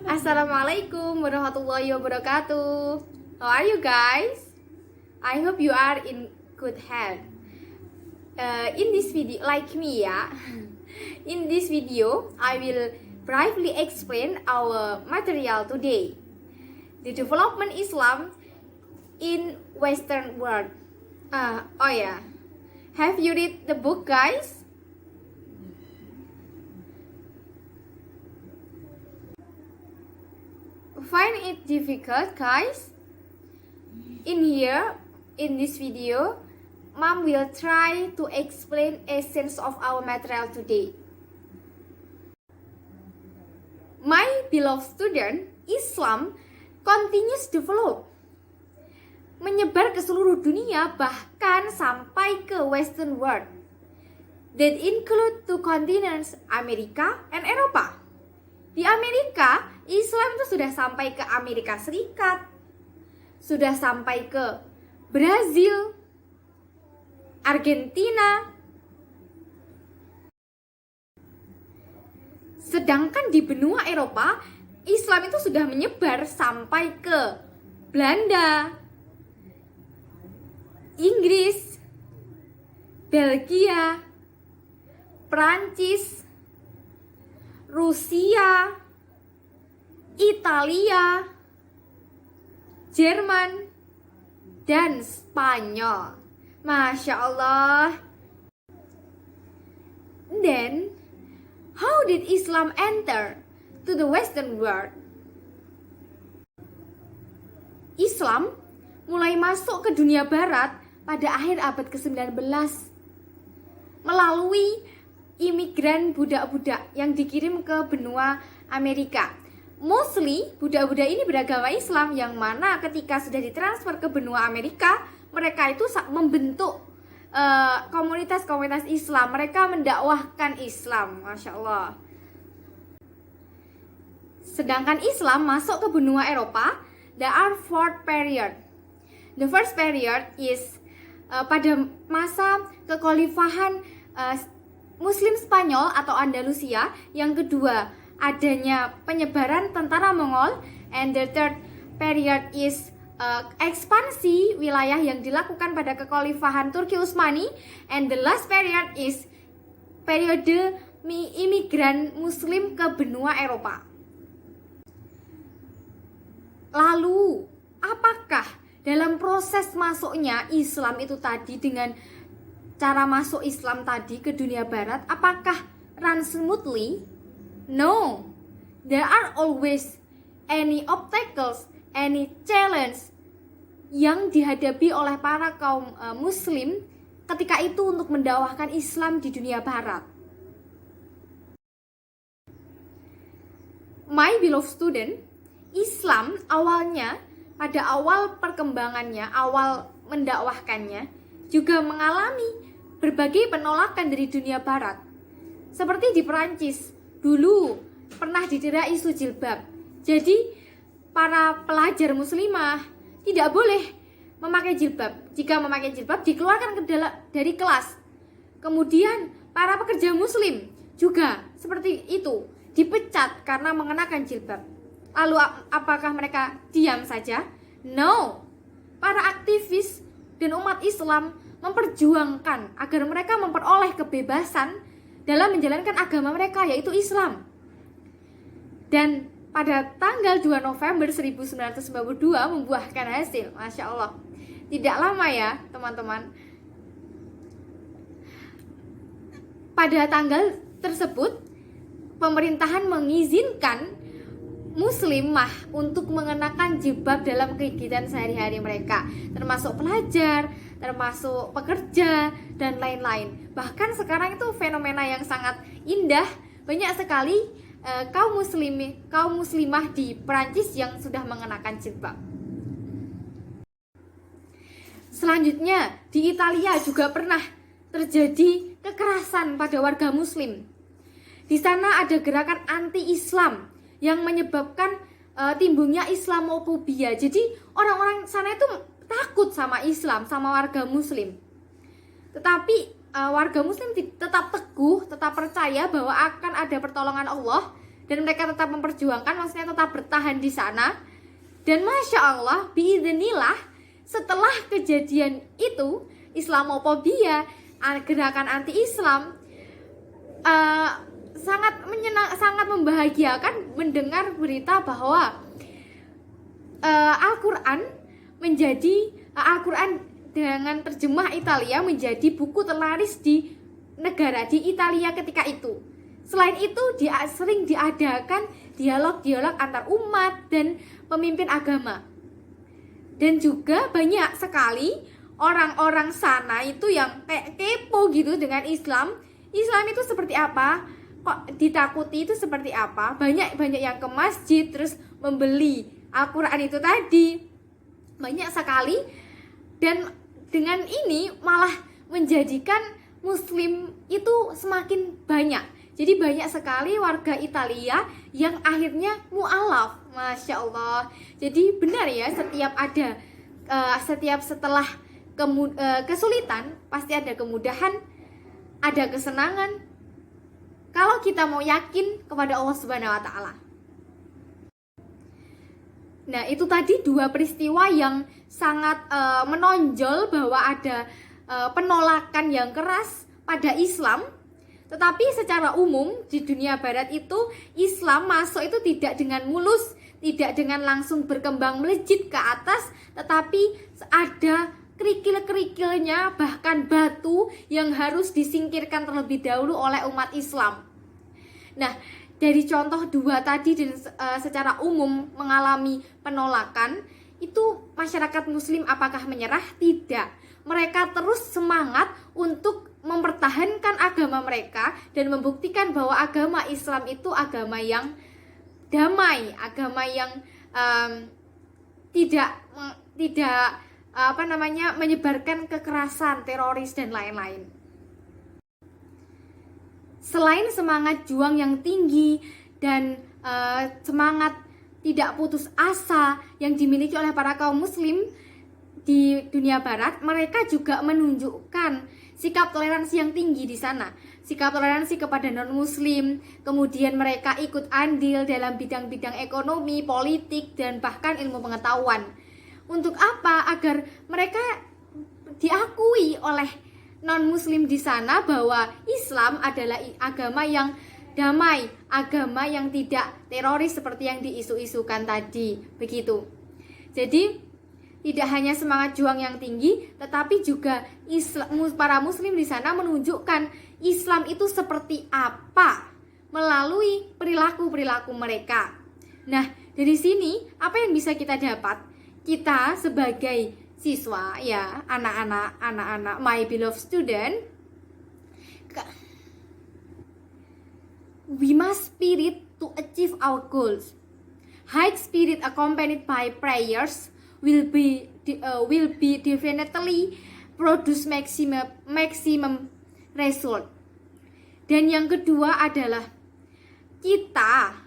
Assalamualaikum warahmatullahi wabarakatuh. How are you guys? I hope you are in good health. In this video, like me ya. In this video, I will briefly explain our material today. The development Islam in Western world. Oh yeah. Have you read the book, guys? Find it difficult, guys? In this video, Mom will try to explain essence of our material today. My beloved student, Islam continues develop, menyebar ke seluruh dunia, bahkan sampai ke Western world. That include two continents, Amerika and Eropa. Di Amerika, Islam itu sudah sampai ke Amerika Serikat, sudah sampai ke Brazil, Argentina. Sedangkan di benua Eropa, Islam itu sudah menyebar sampai ke Belanda, Inggris, Belgia, Prancis, Rusia, Italia, Jerman, dan Spanyol. Masya Allah. Then, how did Islam enter to the Western world? Islam mulai masuk ke dunia barat pada akhir abad ke-19 melalui imigran budak-budak yang dikirim ke benua Amerika. Mostly budak-budak ini beragama Islam, yang mana ketika sudah ditransfer ke benua Amerika, mereka itu membentuk komunitas-komunitas Islam. Mereka mendakwahkan Islam, Masya Allah. Sedangkan Islam masuk ke benua Eropa, there are four period. The first period is pada masa kekhalifahan Muslim Spanyol atau Andalusia. Yang kedua, adanya penyebaran tentara Mongol. And the third period is ekspansi wilayah yang dilakukan pada kekhalifahan Turki Utsmani. And the last period is periode imigran Muslim ke benua Eropa. Lalu, apakah dalam proses masuknya Islam itu tadi, dengan cara masuk Islam tadi ke dunia barat, apakah run smoothly? No. There are always any obstacles, any challenge yang dihadapi oleh para kaum muslim ketika itu untuk mendakwahkan Islam di dunia barat. My beloved student, Islam awalnya, pada awal perkembangannya, awal mendakwahkannya, juga mengalami berbagai penolakan dari dunia barat. Seperti di Perancis, dulu pernah didera isu jilbab. Jadi para pelajar muslimah tidak boleh memakai jilbab. Jika memakai jilbab, dikeluarkan dari kelas. Kemudian para pekerja muslim juga seperti itu, dipecat karena mengenakan jilbab. Lalu apakah mereka diam saja? No. Para aktivis dan umat Islam memperjuangkan agar mereka memperoleh kebebasan dalam menjalankan agama mereka, yaitu Islam. Dan pada tanggal 2 November 1992 membuahkan hasil, Masya Allah. Tidak lama ya teman-teman. Pada tanggal tersebut, pemerintahan mengizinkan muslimah untuk mengenakan jilbab dalam kegiatan sehari-hari mereka, termasuk pelajar, termasuk pekerja, dan lain-lain. Bahkan sekarang itu fenomena yang sangat indah. Banyak sekali kaum muslimah di Perancis yang sudah mengenakan jilbab. Selanjutnya, di Italia juga pernah terjadi kekerasan pada warga muslim. Di sana ada gerakan anti-Islam yang menyebabkan timbulnya Islamofobia. Jadi orang-orang sana itu takut sama Islam, sama warga muslim. Tetapi warga muslim tetap teguh, tetap percaya bahwa akan ada pertolongan Allah dan mereka tetap memperjuangkan, maksudnya tetap bertahan di sana. Dan Masya Allah, biidznillah, setelah kejadian itu, Islamofobia, gerakan anti-Islam, sangat membahagiakan mendengar berita bahwa Al-Quran dengan terjemah Italia menjadi buku terlaris di Italia ketika itu. Selain itu, sering diadakan dialog-dialog antar umat dan pemimpin agama. Dan juga banyak sekali orang-orang sana itu yang kayak kepo gitu dengan Islam. Islam itu seperti apa? Kok ditakuti itu seperti apa? Banyak yang ke masjid terus membeli Al-Quran itu tadi. Banyak sekali. Dan dengan ini malah menjadikan Muslim itu semakin banyak. Jadi banyak sekali warga Italia yang akhirnya mu'alaf, Masya Allah. Jadi benar ya, setelah kesulitan pasti ada kemudahan, ada kesenangan. Kalau kita mau yakin kepada Allah Subhanahu wa Ta'ala. Nah, itu tadi dua peristiwa yang sangat menonjol bahwa ada penolakan yang keras pada Islam. Tetapi secara umum di dunia barat itu Islam masuk itu tidak dengan mulus, tidak dengan langsung berkembang melejit ke atas, tetapi ada kerikil-kerikilnya, bahkan batu yang harus disingkirkan terlebih dahulu oleh umat Islam. Nah, dari contoh dua tadi dan secara umum mengalami penolakan, itu masyarakat Muslim apakah menyerah? Tidak. Mereka terus semangat untuk mempertahankan agama mereka dan membuktikan bahwa agama Islam itu agama yang damai, agama yang tidak menyebarkan kekerasan, teroris dan lain-lain. Selain semangat juang yang tinggi dan semangat tidak putus asa yang dimiliki oleh para kaum Muslim di dunia barat, mereka juga menunjukkan sikap toleransi yang tinggi di sana. Sikap toleransi kepada non-muslim, kemudian mereka ikut andil dalam bidang-bidang ekonomi, politik, dan bahkan ilmu pengetahuan. Untuk apa? Agar mereka diakui oleh non-muslim di sana bahwa Islam adalah agama yang damai, agama yang tidak teroris seperti yang diisu-isukan tadi. Begitu. Jadi tidak hanya semangat juang yang tinggi, tetapi juga para muslim di sana menunjukkan Islam itu seperti apa melalui perilaku-perilaku mereka. Nah, dari sini apa yang bisa kita dapat? Kita sebagai siswa, ya, anak-anak, my beloved student, we must spirit to achieve our goals. High spirit accompanied by prayers will be definitely produce maximum result. Dan yang kedua adalah kita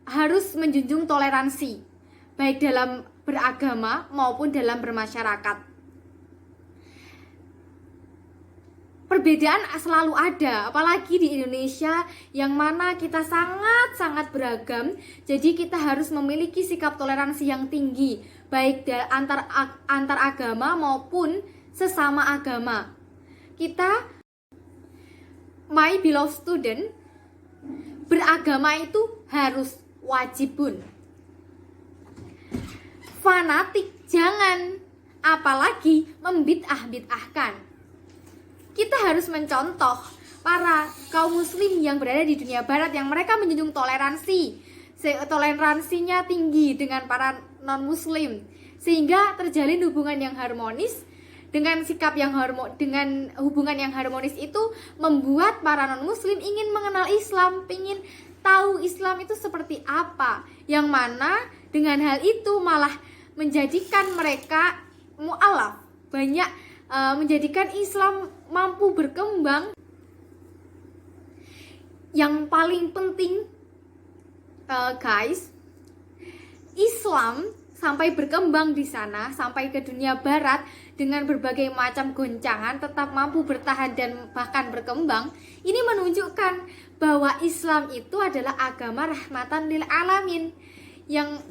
harus menjunjung toleransi baik dalam beragama maupun dalam bermasyarakat. Perbedaan selalu ada, apalagi di Indonesia yang mana kita sangat beragam. Jadi kita harus memiliki sikap toleransi yang tinggi, baik antar agama maupun sesama agama. Kita, my beloved student, beragama itu harus wajibun. Fanatik jangan, apalagi membid'ah-bid'ahkan. Kita harus mencontoh para kaum muslim yang berada di dunia barat yang mereka menjunjung toleransinya tinggi dengan para non muslim, sehingga terjalin hubungan yang harmonis. Dengan hubungan yang harmonis itu membuat para non muslim ingin mengenal Islam, ingin tahu Islam itu seperti apa, yang mana dengan hal itu malah menjadikan mereka mu'alaf, banyak menjadikan Islam mampu berkembang. Yang paling penting, guys, Islam sampai berkembang di sana, sampai ke dunia barat dengan berbagai macam goncangan, tetap mampu bertahan dan bahkan berkembang. Ini menunjukkan bahwa Islam itu adalah agama rahmatan lil alamin, yang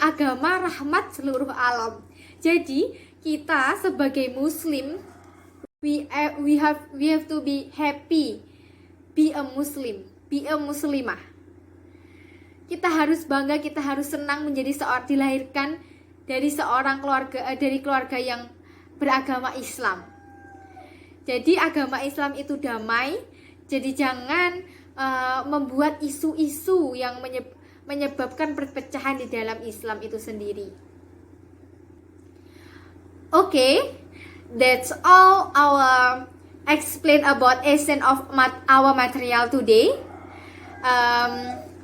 agama rahmat seluruh alam. Jadi kita sebagai muslim, we have to be happy, be a muslim, be a muslimah. Kita harus bangga, kita harus senang dilahirkan dari keluarga yang beragama Islam. Jadi agama Islam itu damai. Jadi jangan membuat isu-isu yang menyebabkan perpecahan di dalam Islam itu sendiri. Okay, that's all our explain about essence of our material today.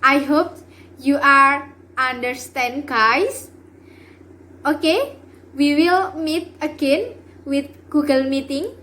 I hope you are understand, guys. Okay, we will meet again with Google Meeting.